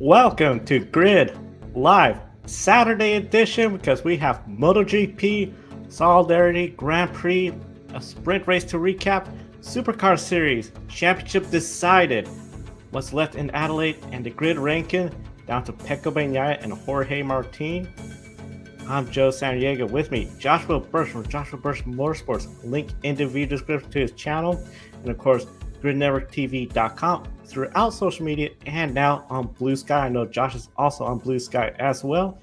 Welcome to Grid Live Saturday edition because we have MotoGP, Solidarity, Grand Prix, a sprint race to recap, Supercars Series Championship decided, what's left in Adelaide, and the grid ranking down to Pecco Bagnaia and Jorge Martin. I'm Joe Sandiego. With me, Joshua Burst from Joshua Burst Motorsports. Link in the video description to his channel, and of course, gridnetworktv.com throughout social media and now on Blue Sky. I know Josh is also on Blue Sky as well.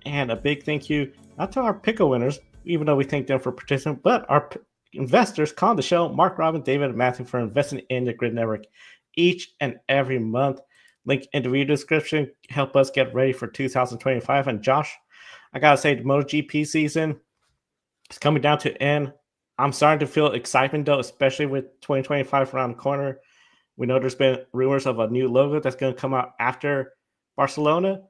And a big thank you not to our Pecco winners, even though we thank them for participating, but our investors calling the show, Mark, Robin, David, and Matthew, for investing in the Grid Network each and every month. Link in the video description. Help us get ready for 2025. And Josh, I gotta say, the MotoGP season is coming down to end. I'm starting to feel excitement, though, especially with 2025 around the corner. We know there's been rumors of a new logo that's going to come out after Barcelona.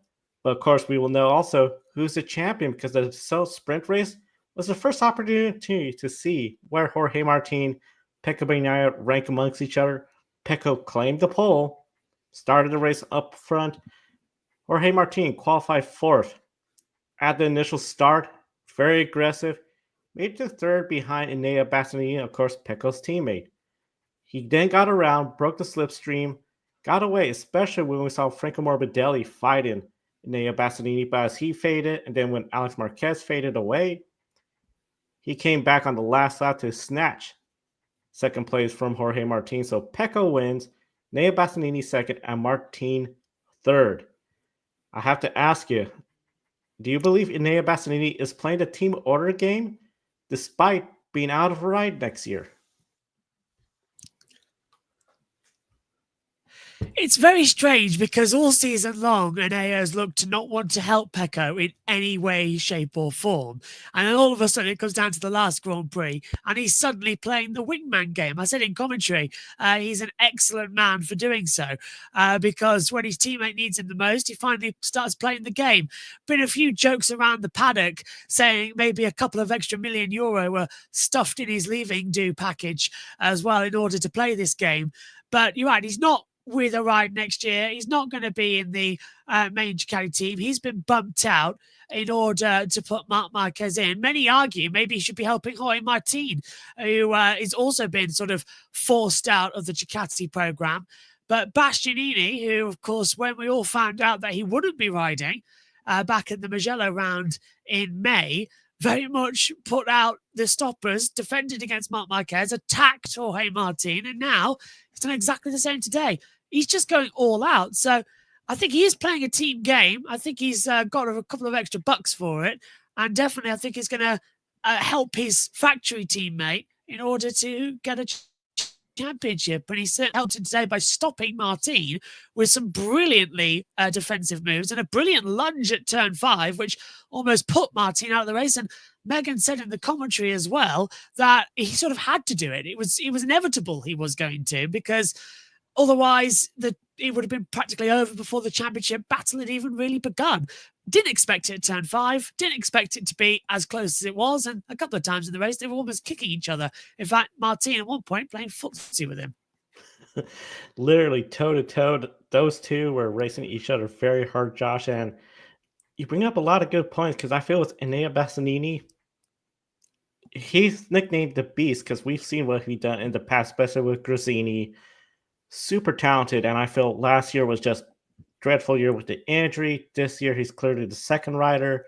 But, of course, we will know also who's the champion, because the sprint race was the first opportunity to see where Jorge Martin, Pecco Bagnaia rank amongst each other. Pecco claimed the pole, started the race up front. Jorge Martin qualified fourth at the initial start, very aggressive. Made to third behind Enea Bastianini, of course, Pecco's teammate. He then got around, broke the slipstream, got away, especially when we saw Franco Morbidelli fighting Enea Bastianini, but as he faded, and then when Alex Marquez faded away, he came back on the last lap to snatch second place from Jorge Martin. So Pecco wins, Enea Bastianini second, and Martin third. I have to ask you, do you believe Enea Bastianini is playing the team order game despite being out of a ride next year? It's very strange because all season long, Enea has looked to not want to help Pecco in any way, shape, or form. And then all of a sudden, it comes down to the last Grand Prix, and he's suddenly playing the wingman game. I said in commentary, he's an excellent man for doing so because when his teammate needs him the most, he finally starts playing the game. Been a few jokes around the paddock saying maybe a couple of extra million euro were stuffed in his leaving due package as well in order to play this game. But you're right, he's not with a ride next year. He's not going to be in the main Ducati team. He's been bumped out in order to put Marc Marquez in. Many argue maybe he should be helping Jorge Martin, who has also been sort of forced out of the Ducati program. But Bastianini, who, of course, when we all found out that he wouldn't be riding back in the Mugello round in May, very much put out the stoppers, defended against Marc Marquez, attacked Jorge Martin, and now he's done exactly the same today. He's just going all out. So I think he is playing a team game. I think he's got a couple of extra bucks for it. And definitely I think he's going to help his factory teammate in order to get a championship. And he helped him today by stopping Martin with some brilliantly defensive moves and a brilliant lunge at turn 5, which almost put Martin out of the race. And Megan said in the commentary as well that he sort of had to do it. It was inevitable he was going to, because otherwise it would have been practically over before the championship battle had even really begun. Didn't expect it at turn 5. Didn't expect it to be as close as it was. And a couple of times in the race, they were almost kicking each other. In fact, Martin at one point playing footsie with him. Literally toe-to-toe, those two were racing each other very hard, Josh. And you bring up a lot of good points, because I feel with Enea Bastianini, he's nicknamed the Beast because we've seen what he's done in the past, especially with Grazzini. Super talented, and I feel last year was just dreadful year with the injury. This year, he's clearly the second rider,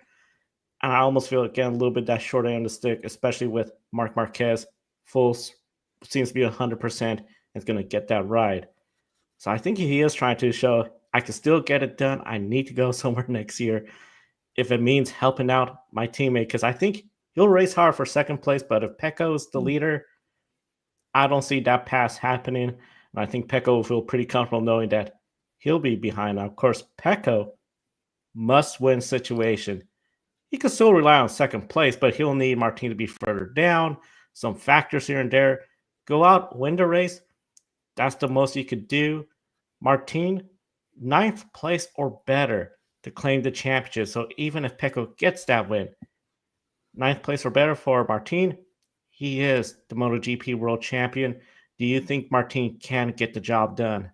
and I almost feel, again, a little bit that short end of the stick, especially with Marc Marquez. Seems to be 100% is going to get that ride. So I think he is trying to show, I can still get it done. I need to go somewhere next year if it means helping out my teammate, because I think he'll race hard for second place, but if Pecco's the leader, I don't see that pass happening. And I think Pecco will feel pretty comfortable knowing that he'll be behind. Now, of course, Pecco must-win situation. He could still rely on second place, but he'll need Martin to be further down, some factors here and there. Go out, win the race. That's the most you could do. Martin, 9th place or better to claim the championship. So even if Pecco gets that win, 9th place or better for Martin, he is the MotoGP world champion. Do you think Martin can get the job done?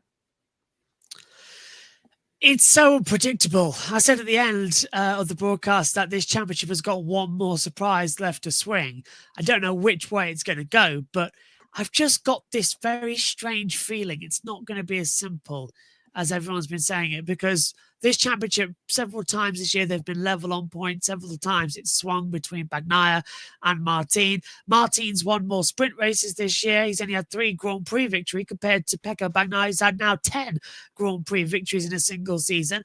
It's so unpredictable. I said at the end of the broadcast that this championship has got one more surprise left to swing. I don't know which way it's going to go, but I've just got this very strange feeling it's not going to be as simple as everyone's been saying it, because this championship, several times this year, they've been level on points. Several times it's swung between Bagnaia and Martin. Martin's won more sprint races this year. He's only had 3 Grand Prix victories compared to Pecco Bagnaia, who's had now 10 Grand Prix victories in a single season.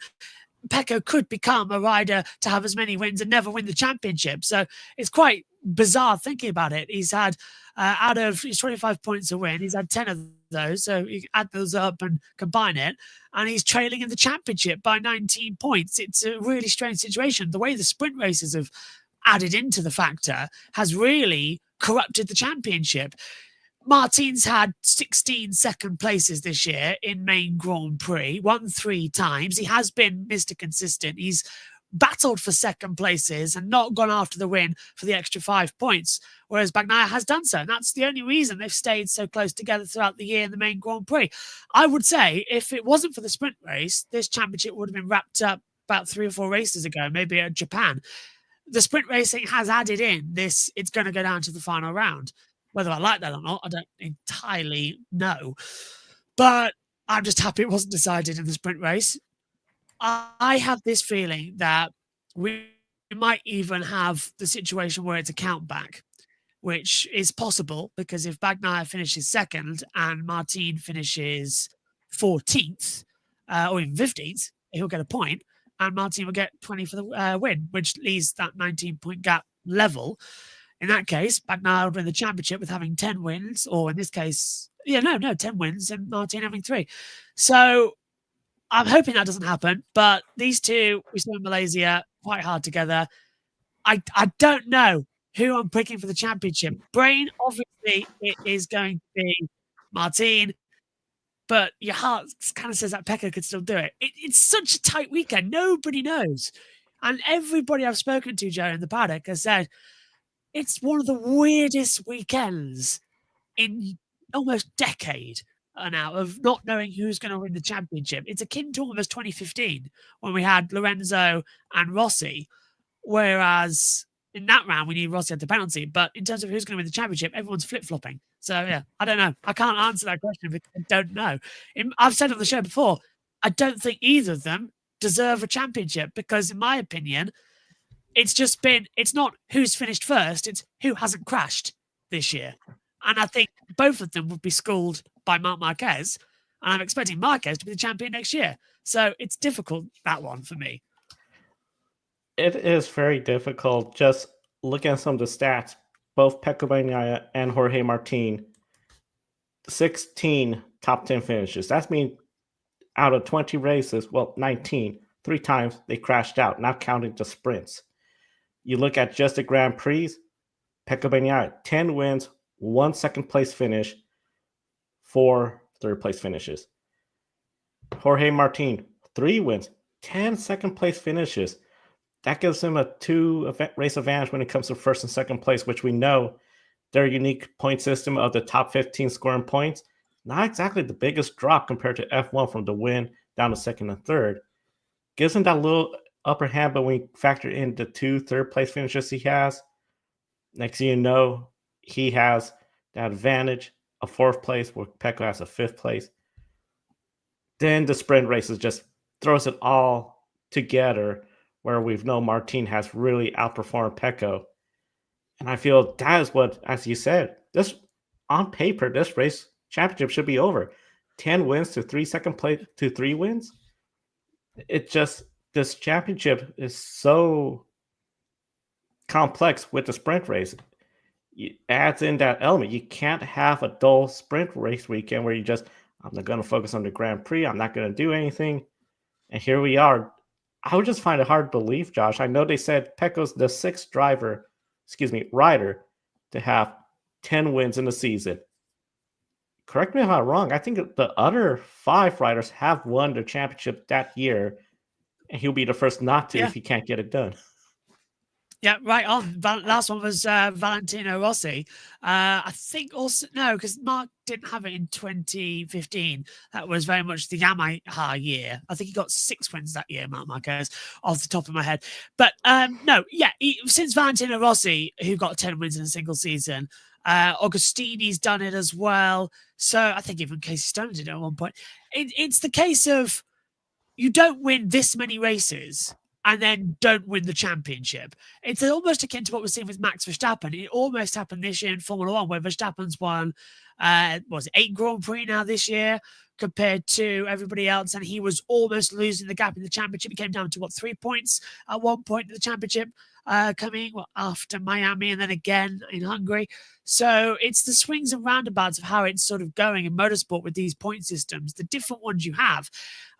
Pecco could become a rider to have as many wins and never win the championship. So it's quite bizarre thinking about it. He's had, out of his 25 points a win, he's had 10 of those. So you add those up and combine it, and he's trailing in the championship by 19 points. It's a really strange situation. The way the sprint races have added into the factor has really corrupted the championship. Martin's had 16 second places this year in main Grand Prix, won 3 times. He has been Mr. Consistent. He's battled for second places and not gone after the win for the extra 5 points, whereas Bagnaia has done so. And that's the only reason they've stayed so close together throughout the year in the main Grand Prix. I would say if it wasn't for the sprint race, this championship would have been wrapped up about 3 or 4 races ago, maybe at Japan. The sprint racing has added in this, it's going to go down to the final round. Whether I like that or not, I don't entirely know. But I'm just happy it wasn't decided in the sprint race. I have this feeling that we might even have the situation where it's a count back, which is possible because if Bagnaia finishes second and Martin finishes 14th or even 15th, he'll get a point and Martin will get 20 for the win, which leaves that 19-point gap level. In that case, Bagnaia would win the championship with having 10 wins, or in this case, 10 wins and Martin having 3. So I'm hoping that doesn't happen, but these two, we saw in Malaysia, quite hard together. I don't know who I'm picking for the championship. Brain, obviously, it is going to be Martin, but your heart kind of says that Pecco could still do it. It's such a tight weekend. Nobody knows. And everybody I've spoken to, Joe, in the paddock has said, it's one of the weirdest weekends in almost decade now of not knowing who's going to win the championship. It's akin to almost 2015 when we had Lorenzo and Rossi, whereas in that round we knew Rossi had the penalty. But in terms of who's going to win the championship, everyone's flip-flopping. So, yeah, I don't know. I can't answer that question because I don't know. I've said on the show before, I don't think either of them deserve a championship because, in my opinion, it's not who's finished first, it's who hasn't crashed this year. And I think both of them would be schooled by Marc Marquez, and I'm expecting Marquez to be the champion next year. So it's difficult, that one, for me. It is very difficult. Just looking at some of the stats, both Pecco Bagnaia and Jorge Martin, 16 top 10 finishes. That means out of 20 races, 19, 3 times they crashed out, not counting the sprints. You look at just the Grand Prix, Pecco Bagnaia, 10 wins, 1 second place finish, 4 third place finishes. Jorge Martin, 3 wins, 10 second place finishes. That gives him a 2 race advantage when it comes to first and second place, which we know their unique point system of the top 15 scoring points, not exactly the biggest drop compared to F1 from the win down to second and third. Gives him that little upper hand, but when we factor in the 2 third place finishes he has, next thing you know, he has that advantage of 4th place where Pecco has a 5th place. Then the sprint races just throws it all together where we've known Martin has really outperformed Pecco. And I feel that is what, as you said, this on paper, this race championship should be over. 10 wins to 3 second place to 3 wins. It just, this championship is so complex with the sprint race. It adds in that element. You can't have a dull sprint race weekend where you just, I'm not going to focus on the Grand Prix. I'm not going to do anything. And here we are. I would just find it hard to believe, Josh. I know they said Pecco's the 6th rider to have 10 wins in the season. Correct me if I'm wrong. I think the other 5 riders have won the championship that year, and he'll be the first not to if he can't get it done. Yeah, right on. Last one was Valentino Rossi. I think also, no, because Mark didn't have it in 2015. That was very much the Yamaha year. I think he got 6 wins that year, Mark Marquez, off the top of my head. But no, yeah, since Valentino Rossi, who got 10 wins in a single season, Agostini's done it as well. So I think even Casey Stoner did it at one point. It's the case of you don't win this many races and then don't win the championship. It's almost akin to what we're seeing with Max Verstappen. It almost happened this year in Formula One, where Verstappen's won, 8 Grand Prix now this year compared to everybody else, and he was almost losing the gap in the championship. It came down to 3 points at one point in the championship, coming after Miami and then again in Hungary. So it's the swings and roundabouts of how it's sort of going in motorsport with these point systems, the different ones you have.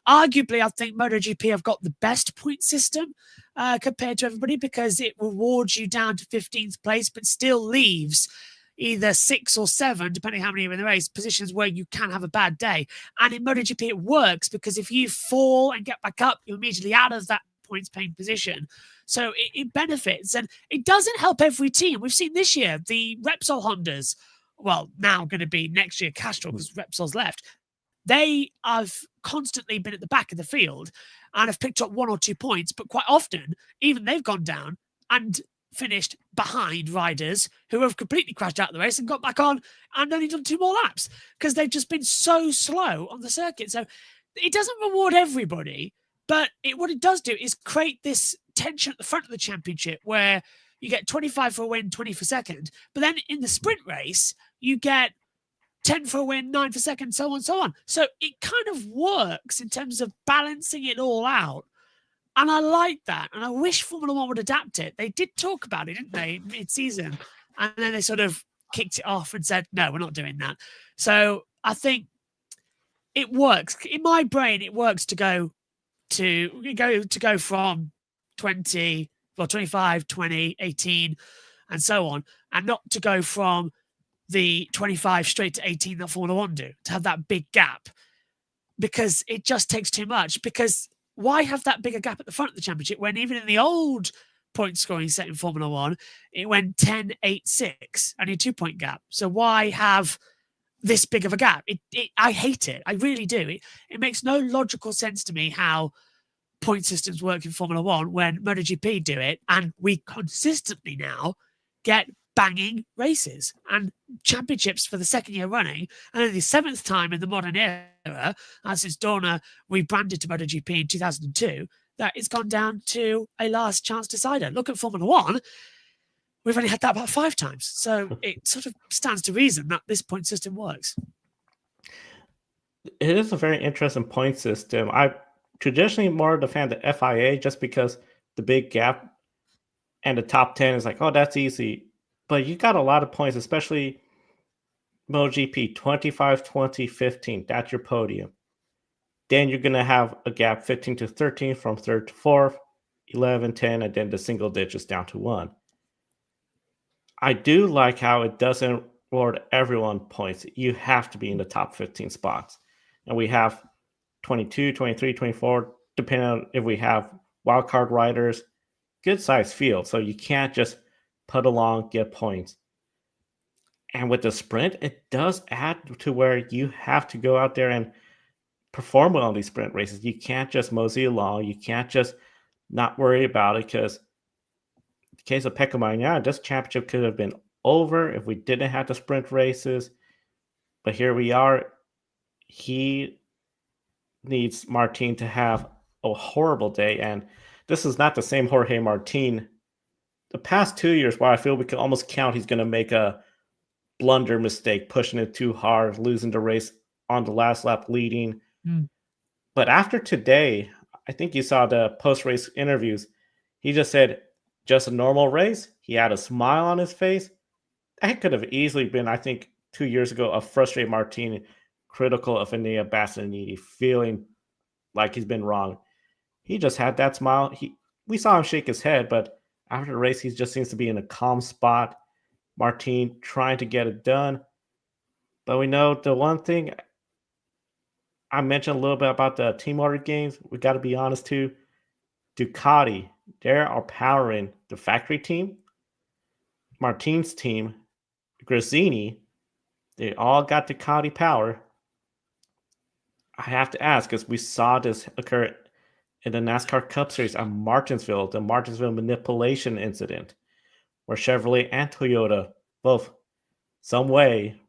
Arguably, I think MotoGP have got the best point system compared to everybody, because it rewards you down to 15th place, but still leaves either 6 or 7, depending how many are in the race, positions where you can have a bad day. And in MotoGP, it works because if you fall and get back up, you're immediately out of that points paying position. So it benefits, and it doesn't help every team. We've seen this year the Repsol Hondas, well, now going to be next year Castrol because Repsol's left. They have constantly been at the back of the field and have picked up 1 or 2 points, but quite often, even they've gone down and finished behind riders who have completely crashed out of the race and got back on and only done 2 more laps because they've just been so slow on the circuit. So it doesn't reward everybody, but what it does do is create this tension at the front of the championship where you get 25 for a win, 20 for second. But then in the sprint race, you get 10 for a win, 9 for second, so on, so on. So it kind of works in terms of balancing it all out. And I like that. And I wish Formula One would adapt it. They did talk about it, didn't they, mid-season? And then they sort of kicked it off and said, no, we're not doing that. So I think it works. In my brain, it works to go from 20, 25, 20, 18, and so on, and not to go from the 25 straight to 18 that Formula One do, to have that big gap, because it just takes too much. Because why have that bigger gap at the front of the championship when even in the old point scoring set in Formula One, it went 10, 8, 6, only a 2-point gap. So why have this big of a gap? I hate it. I really do. It makes no logical sense to me how point systems work in Formula One when MotoGP do it, and we consistently now get banging races and championships for the 2nd year running, and then the 7th time in the modern era, since Dorna rebranded to MotoGP in 2002, that it's gone down to a last chance decider. Look at Formula One. We've only had that about 5 times. So it sort of stands to reason that this point system works. It is a very interesting point system. I traditionally more the fan of the FIA just because the big gap and the top 10 is like, oh, that's easy. But you got a lot of points, especially MotoGP 25, 20, 15. That's your podium. Then you're going to have a gap 15 to 13 from 3rd to 4th, 11, 10, and then the single digits down to 1. I do like how it doesn't reward everyone points. You have to be in the top 15 spots. And we have 22, 23, 24, depending on if we have wildcard riders, good size field. So you can't just put along, get points. And with the sprint, it does add to where you have to go out there and perform well on these sprint races. You can't just mosey along. You can't just not worry about it, because in the case of Pecco Bagnaia, this championship could have been over if we didn't have the sprint races. But here we are. He needs Martin to have a horrible day. And this is not the same Jorge Martin. The past 2 years, where I feel we can almost count he's going to make a blunder mistake, pushing it too hard, losing the race on the last lap leading. But after today, I think you saw the post-race interviews. He just said, just a normal race. He had a smile on his face. That could have easily been, I think, 2 years ago, a frustrated Martin, critical of Enea Bastianini, feeling like he's been wrong. He just had that smile. We saw him shake his head, but after the race, he just seems to be in a calm spot. Martin trying to get it done. But we know the one thing I mentioned a little bit about the team order games, we got to be honest too. Ducati they are powering the factory team, Martin's team, Grazzini. They all got Ducati power. I have to ask, as we saw this occur in the NASCAR Cup Series at Martinsville, the Martinsville manipulation incident, where Chevrolet and Toyota both, some way,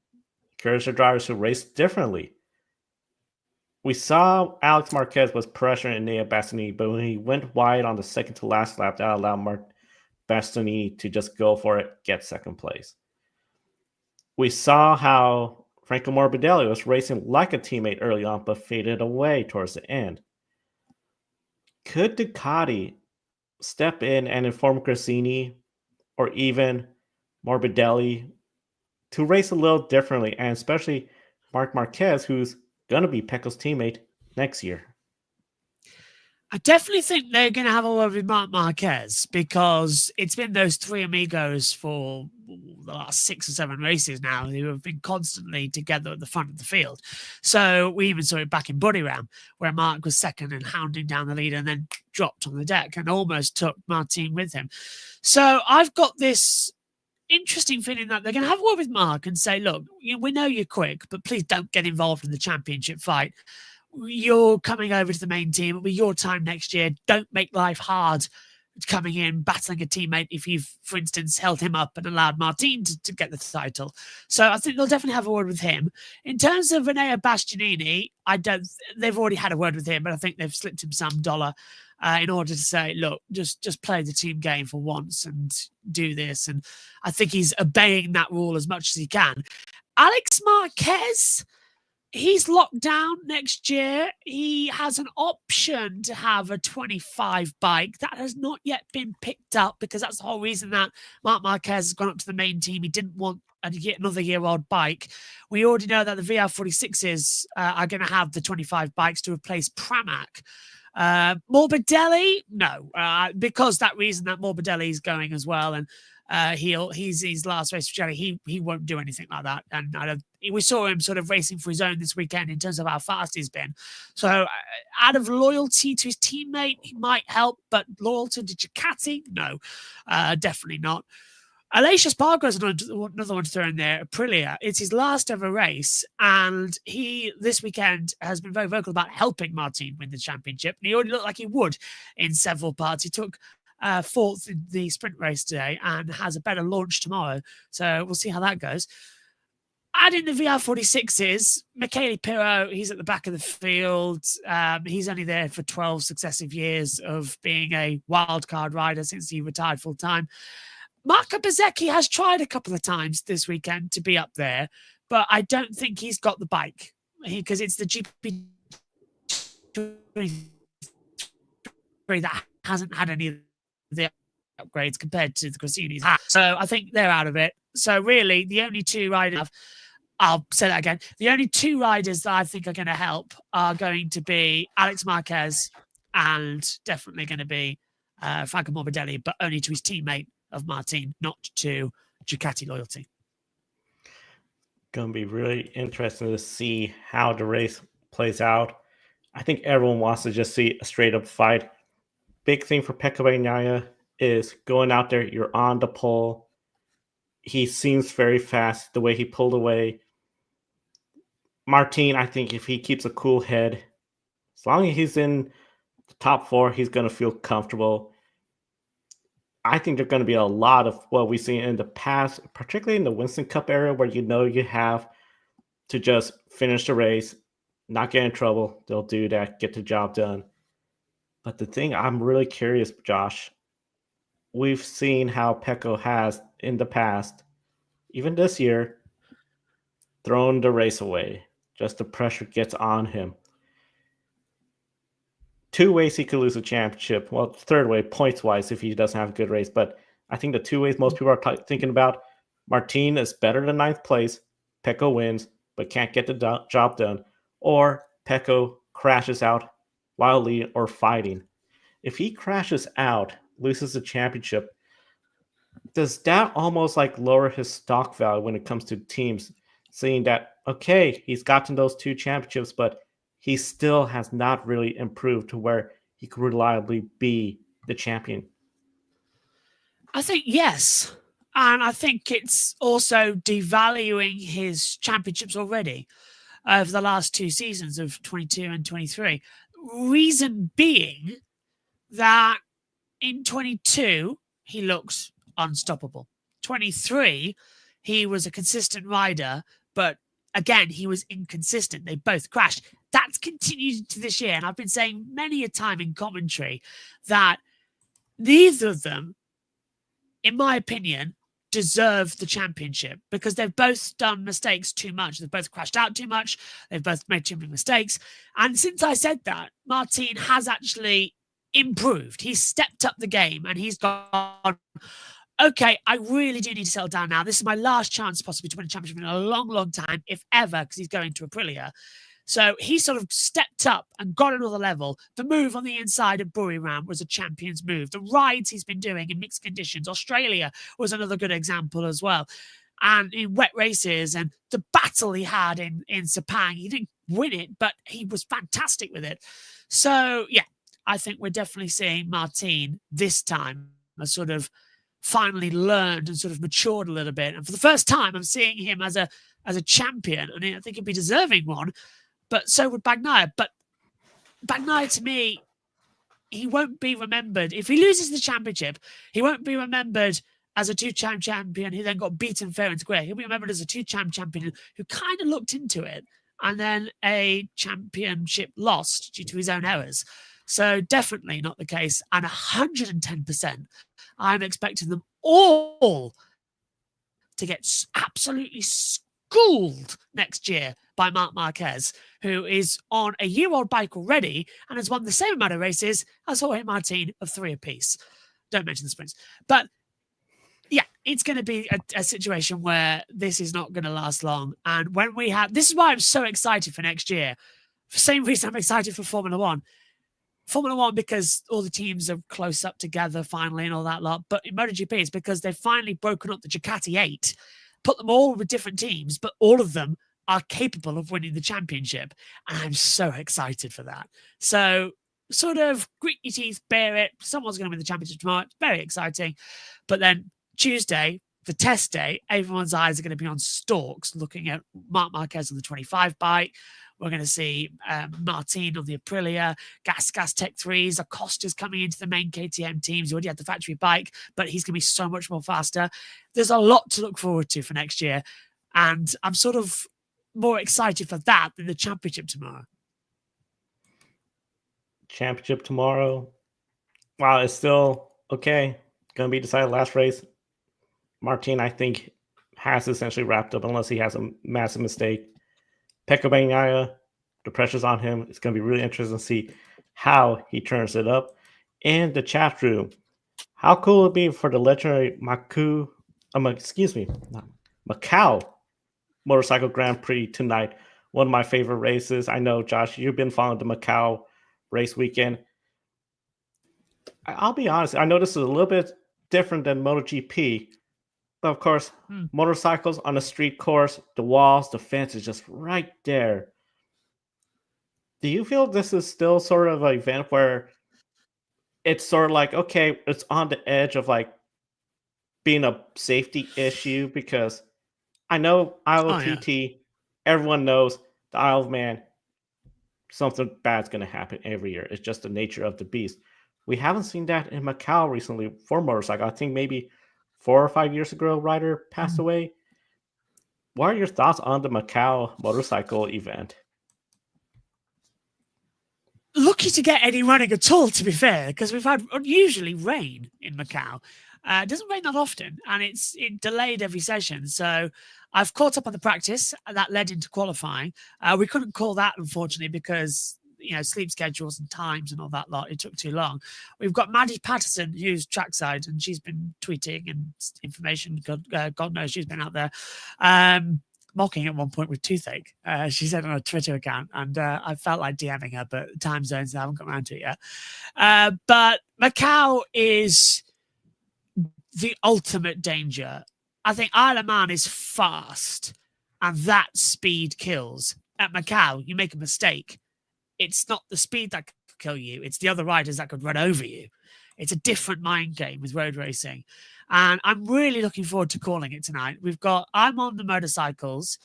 encouraged their drivers to race differently. We saw Alex Marquez was pressuring Enea Bastianini, but when he went wide on the second to last lap, that allowed Bastianini to just go for it, get second place. We saw how Franco Morbidelli was racing like a teammate early on, but faded away towards the end. Could Ducati step in and inform Grazzini or even Morbidelli to race a little differently, and especially Marc Marquez, who's going to be Pecco's teammate next year? I definitely think they're going to have a word with Marc Marquez, because it's been those three amigos for the last 6 or 7 races now who have been constantly together at the front of the field. So we even saw it back in Buddy Ram, where Marc was second and hounding down the lead and then dropped on the deck and almost took Martin with him. So I've got this interesting feeling that they're going to have a word with Marc and say, look, we know you're quick, but please don't get involved in the championship fight. You're coming over to the main team. It'll be your time next year. Don't make life hard coming in, battling a teammate if you've, for instance, held him up and allowed Martin to get the title. So I think they'll definitely have a word with him. In terms of Enea Bastianini, they've already had a word with him, but I think they've slipped him some dollar in order to say, look, just play the team game for once and do this. And I think he's obeying that rule as much as he can. Alex Marquez, he's locked down next year. He has an option to have a 25 bike. That has not yet been picked up, because that's the whole reason that Marc Marquez has gone up to the main team. He didn't want another year-old bike. We already know that the VR46s are going to have the 25 bikes to replace Pramac. Morbidelli, no, because that reason that Morbidelli is going as well, and he's his last race for Jelly. He won't do anything like that. And we saw him sort of racing for his own this weekend in terms of how fast he's been. So out of loyalty to his teammate, he might help, but loyalty to Ducati, no, definitely not. Aleix Espargaro is another one to throw in there. Aprilia, it's his last ever race, and he, this weekend, has been very vocal about helping Martin win the championship, and he already looked like he would in several parts. He took 4th in the sprint race today and has a better launch tomorrow, so we'll see how that goes. Adding the VR46s, Michele Pirro, he's at the back of the field. He's only there for 12 successive years of being a wildcard rider since he retired full-time. Marco Bezzecchi has tried a couple of times this weekend to be up there, but I don't think he's got the bike, because it's the GP that hasn't had any of the upgrades compared to the Grazzini's. So I think they're out of it. So really, the only two riders, I'll say that again, the only two riders that I think are going to help are going to be Alex Marquez and definitely going to be Franco Morbidelli, but only to his teammate of Martin, not to Ducati loyalty. Going to be really interesting to see how the race plays out. I think everyone wants to just see a straight up fight. Big thing for Pecco Bagnaia is going out there, you're on the pole. He seems very fast, the way he pulled away. Martin, I think if he keeps a cool head, as long as he's in the top 4, he's going to feel comfortable. I think there's going to be a lot of what we've seen in the past, particularly in the Winston Cup era, where you have to just finish the race, not get in trouble. They'll do that, get the job done. But the thing I'm really curious, Josh, we've seen how Pecco has in the past, even this year, thrown the race away. Just the pressure gets on him. 2 ways he could lose a championship. Well, third way, points-wise, if he doesn't have a good race. But I think the 2 ways most people are thinking about, Martin is better than 9th place, Pecco wins, but can't get the job done. Or Pecco crashes out while leading or fighting. If he crashes out, loses the championship, does that almost like lower his stock value when it comes to teams, seeing that, okay, he's gotten those 2 championships, but he still has not really improved to where he could reliably be the champion? I think yes. And I think it's also devaluing his championships already over the last 2 seasons of 22 and 23. Reason being that in 22, he looked unstoppable. 23, he was a consistent rider, but again, he was inconsistent. They both crashed. That's continued to this year. And I've been saying many a time in commentary that neither of them, in my opinion, deserve the championship because they've both done mistakes too much. They've both crashed out too much. They've both made too many mistakes. And since I said that, Martin has actually improved. He's stepped up the game and he's gone, okay, I really do need to settle down now. This is my last chance possibly to win a championship in a long, long time, if ever, because he's going to Aprilia. So he sort of stepped up and got another level. The move on the inside of Buriram was a champion's move. The rides he's been doing in mixed conditions, Australia was another good example as well. And in wet races and the battle he had in Sepang, he didn't win it, but he was fantastic with it. So, yeah, I think we're definitely seeing Martin this time has sort of finally learned and sort of matured a little bit. And for the first time, I'm seeing him as a champion. I mean, I think he'd be deserving one. But so would Bagnaia. But Bagnaia, to me, he won't be remembered. If he loses the championship, he won't be remembered as a two-time champion who then got beaten fair and square. He'll be remembered as a two-time champion who kind of looked into it and then a championship lost due to his own errors. So definitely not the case. And 110%, I'm expecting them all to get absolutely schooled next year by Marc Marquez, who is on a year-old bike already and has won the same amount of races as Jorge Martin of 3 apiece. Don't mention the sprints. But yeah, it's going to be a situation where this is not going to last long. And when we have, this is why I'm so excited for next year. For the same reason I'm excited for Formula One. Formula One, because all the teams are close up together finally and all that lot. But in MotoGP, it's because they've finally broken up the Ducati 8, put them all with different teams, but all of them are capable of winning the championship. And I'm so excited for that. So sort of grit your teeth, bear it. Someone's going to win the championship tomorrow. It's very exciting. But then Tuesday, the test day, everyone's eyes are going to be on stalks looking at Marc Marquez on the 25 bike. We're going to see Martin on the Aprilia, Gas Tech 3s. Acosta's coming into the main KTM teams. He already had the factory bike, but he's going to be so much more faster. There's a lot to look forward to for next year. And I'm sort of more excited for that than the championship tomorrow. Championship tomorrow. Wow, it's still okay. Going to be decided last race. Martin, I think, has essentially wrapped up unless he has a massive mistake. Pecco Bagnaia, the pressure's on him. It's going to be really interesting to see how he turns it up. In the chat room, how cool would it be for the legendary Macau Motorcycle Grand Prix tonight? One of my favorite races. I know, Josh, you've been following the Macau race weekend. I'll be honest, I know this is a little bit different than MotoGP. But of course, motorcycles on a street course, the walls, the fence is just right there. Do you feel this is still sort of an event where it's sort of like, okay, it's on the edge of like being a safety issue? Because I know Isle of TT, everyone knows the Isle of Man, something bad's going to happen every year. It's just the nature of the beast. We haven't seen that in Macau recently for motorcycle. I think maybe 4 or 5 years ago, a rider passed away. What are your thoughts on the Macau motorcycle event? Lucky to get any running at all, to be fair, because we've had unusually rain in Macau. It doesn't rain that often, and it delayed every session. So I've caught up on the practice, and that led into qualifying. We couldn't call that, unfortunately, because sleep schedules and times and all that lot. It took too long. We've got Maddie Patterson, who's trackside, and she's been tweeting and information. God knows she's been out there mocking at one point with toothache. She said on her Twitter account, and I felt like DMing her, but time zones, I haven't got around to it yet. But Macau is the ultimate danger. I think Isle of Man is fast, and that speed kills. At Macau, you make a mistake. It's not the speed that kill you. It's the other riders that could run over you. It's a different mind game with road racing. And I'm really looking forward to calling it tonight. I'm on the motorcycles,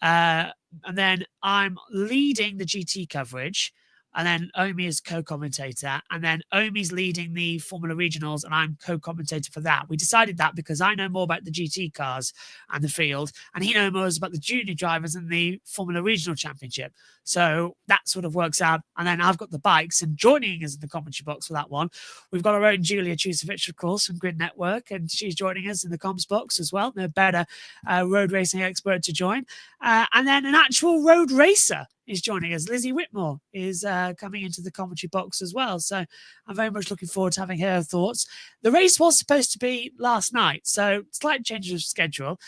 and then I'm leading the GT coverage. And then Omi is co-commentator. And then Omi's leading the Formula Regionals, and I'm co-commentator for that. We decided that because I know more about the GT cars and the field, and he knows more about the junior drivers and the Formula Regional Championship. So that sort of works out. And then I've got the bikes, and joining us in the commentary box for that one, we've got our own Julia Chusevich, of course, from Grid Network, and she's joining us in the comms box as well. No better road racing expert to join. And then an actual road racer is joining us. Lizzie Whitmore is coming into the commentary box as well. So I'm very much looking forward to having her thoughts. The race was supposed to be last night, so slight change of schedule.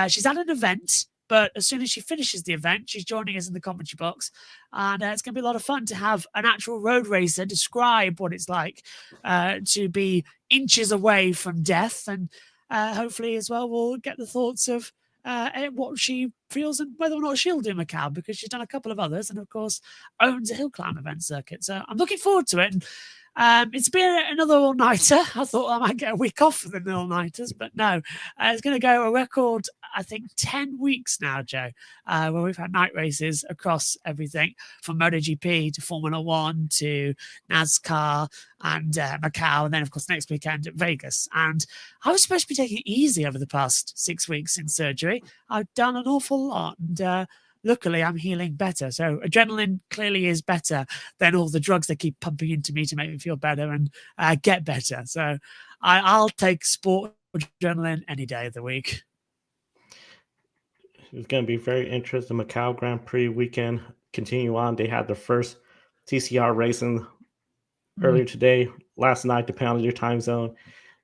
She's at an event, but as soon as she finishes the event, she's joining us in the commentary box. And it's going to be a lot of fun to have an actual road racer describe what it's like to be inches away from death. And hopefully as well, we'll get the thoughts of what she feels and whether or not she'll do Macau, because she's done a couple of others and, of course, owns a hill climb event circuit. So I'm looking forward to it. And it's been another all-nighter. I thought I might get a week off for the all-nighters, but no. It's going to go a record, I think, 10 weeks now, Joe, where we've had night races across everything from MotoGP to Formula One to NASCAR and Macau, and then, of course, next weekend at Vegas. And I was supposed to be taking it easy over the past 6 weeks in surgery. I've done an awful lot, and luckily, I'm healing better. So adrenaline clearly is better than all the drugs they keep pumping into me to make me feel better and get better. So I'll take sport adrenaline any day of the week. It's going to be very interesting. Macau Grand Prix weekend continue on. They had their first TCR racing earlier today, last night, depending on your time zone.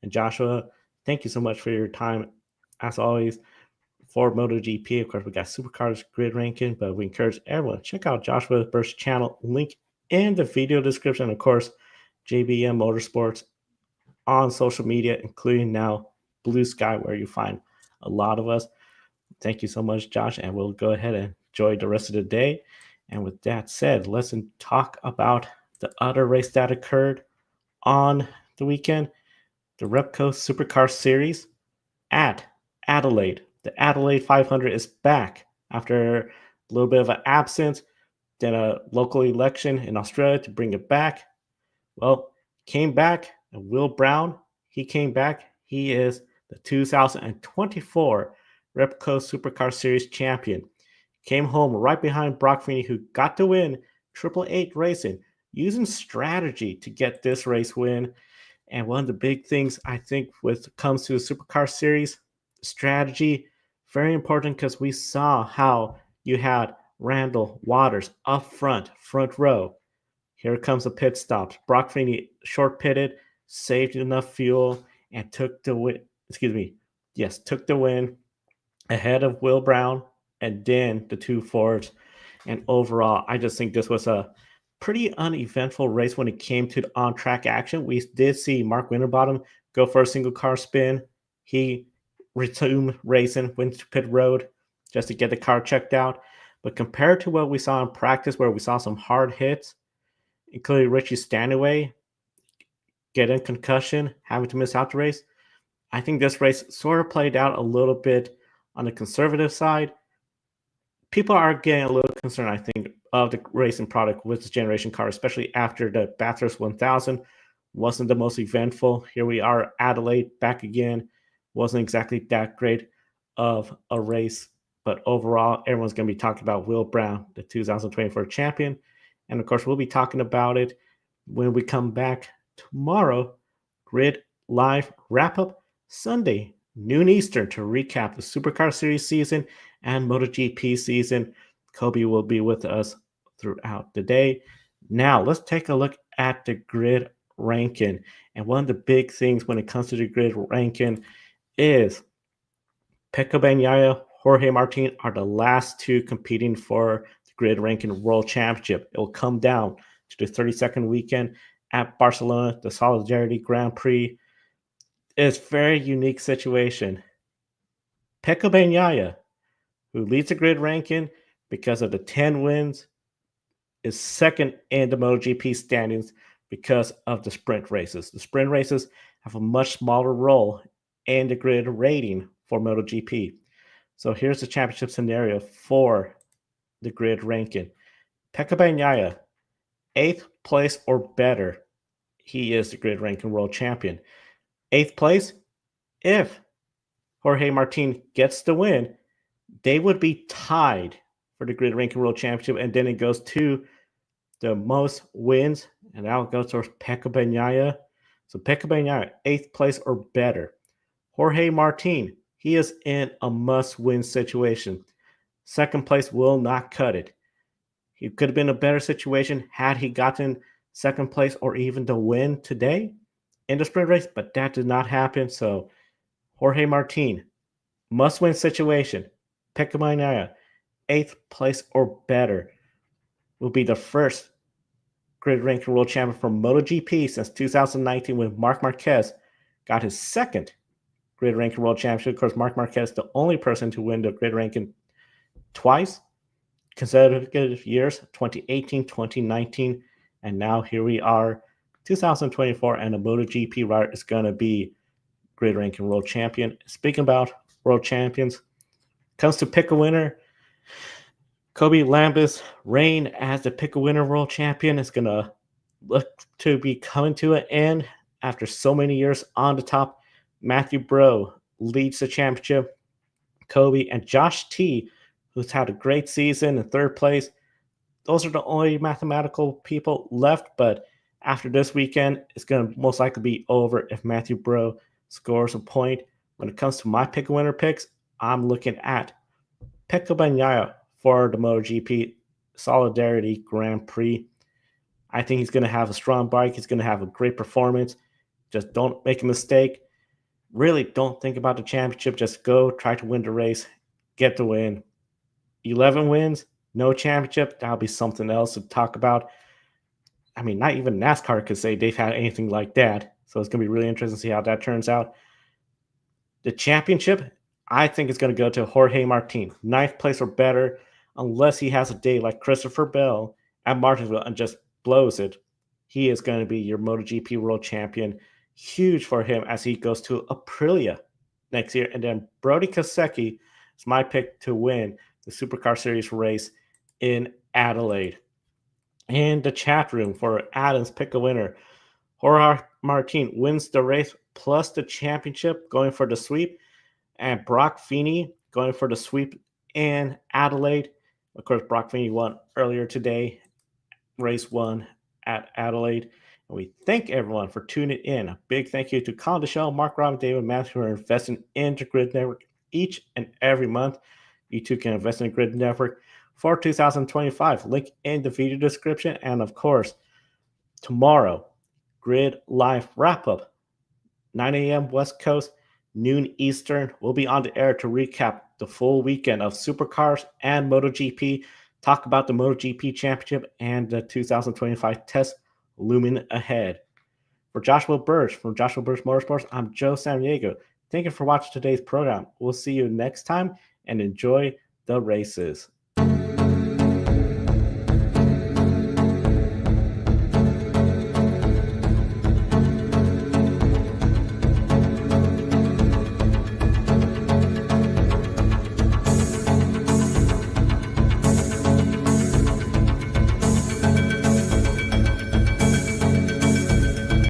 And Joshua, thank you so much for your time, as always. For MotoGP, of course, we got Supercars grid ranking, but we encourage everyone to check out Joshua Burst's channel, link in the video description. Of course, JBM Motorsports on social media, including now Blue Sky, where you find a lot of us. Thank you so much, Josh, and we'll go ahead and enjoy the rest of the day. And with that said, let's talk about the other race that occurred on the weekend, the Repco Supercars Series at Adelaide. The Adelaide 500 is back after a little bit of an absence, then a local election in Australia to bring it back. Well, came back, and Will Brown, he came back. He is the 2024 Repco Supercars Series champion. Came home right behind Broc Feeney, who got to win 888 Racing, using strategy to get this race win. And one of the big things, I think, when it comes to the Supercar Series, strategy, very important, because we saw how you had Randall Waters up front row. Here comes the pit stops. Broc Feeney short pitted, saved enough fuel, and took the win. Took the win ahead of Will Brown and then the two Fords. And overall, I just think this was a pretty uneventful race when it came to the on-track action. We did see Mark Winterbottom go for a single car spin. He resumed racing, went to pit road just to get the car checked out. But compared to what we saw in practice, where we saw some hard hits, including Richie Stanaway getting concussion, having to miss out the race, I think this race sort of played out a little bit on the conservative side. People are getting a little concerned, I think, of the racing product with this generation car, especially after the Bathurst 1000 wasn't the most eventful. Here we are, Adelaide, back again. Wasn't exactly that great of a race, but overall, everyone's going to be talking about Will Brown, the 2024 champion. And of course, we'll be talking about it when we come back tomorrow. Grid Live wrap-up Sunday, noon Eastern, to recap the Supercar Series season and MotoGP season. Kobe will be with us throughout the day. Now, let's take a look at the grid ranking. And one of the big things when it comes to the grid ranking is Pecco Bagnaia, Jorge Martin are the last two competing for the grid ranking world championship. It will come down to the 32nd weekend at Barcelona, the Solidarity Grand Prix. It's a very unique situation. Pecco Bagnaia, who leads the grid ranking because of the 10 wins is second in the MotoGP standings because of the sprint races. The sprint races have a much smaller role in the grid rating for MotoGP. So here's the championship scenario for the grid ranking. Pecco Bagnaia, 8th place or better. He is the grid ranking world champion. 8th place, if Jorge Martin gets the win, they would be tied for the grid ranking world championship, and then it goes to the most wins, and now it goes towards Pecco Bagnaia. So Pecco Bagnaia, 8th place or better. Jorge Martin, he is in a must-win situation. 2nd place will not cut it. He could have been a better situation had he gotten 2nd place or even the win today in the sprint race, but that did not happen. So Jorge Martin, must-win situation. Pecco Bagnaia, 8th place or better, will be the first grid ranking world champion from MotoGP since 2019 when Marc Marquez got his 2nd grid ranking world championship. Of course, Marc Marquez, the only person to win the grid ranking twice, consecutive years, 2018, 2019, and now here we are, 2024, and the MotoGP rider is going to be grid ranking world champion. Speaking about world champions, comes to pick a winner, Kobe Lambus' reign as the pick a winner world champion is going to look to be coming to an end after so many years on the top. Matthew Bro leads the championship. Kobe and Josh T, who's had a great season in 3rd place. Those are the only mathematical people left, but after this weekend, it's going to most likely be over if Matthew Bro scores a point. When it comes to my pick a winner picks, I'm looking at Pecco Bagnaia for the MotoGP Solidarity Grand Prix. I think he's going to have a strong bike. He's going to have a great performance. Just don't make a mistake. Really don't think about the championship. Just go try to win the race, get the win. 11 wins, no championship. That'll be something else to talk about. I mean, not even NASCAR could say they've had anything like that. So it's going to be really interesting to see how that turns out. The championship, I think it's going to go to Jorge Martin. 9th place or better, unless he has a day like Christopher Bell at Martinsville and just blows it. He is going to be your MotoGP world champion. Huge for him as he goes to Aprilia next year. And then Brody Kosecki is my pick to win the Supercars Series race in Adelaide. In the chat room for Adam's pick a winner, Jorge Martin wins the race plus the championship, going for the sweep, and Broc Feeney going for the sweep in Adelaide. Of course, Broc Feeney won earlier today, race 1 at Adelaide. And we thank everyone for tuning in. A big thank you to Colin Deschelle, Mark Robin, David Matthew, who are investing into Grid Network each and every month. You too can invest in Grid Network for 2025. Link in the video description. And of course, tomorrow, Grid Live Wrap-Up, 9 a.m. West Coast, noon Eastern. We'll be on the air to recap the full weekend of Supercars and MotoGP, talk about the MotoGP Championship and the 2025 test looming ahead. For Joshua Birch from Joshua Birch Motorsports, I'm Joe Samaniego. Thank you for watching today's program. We'll see you next time, and enjoy the races.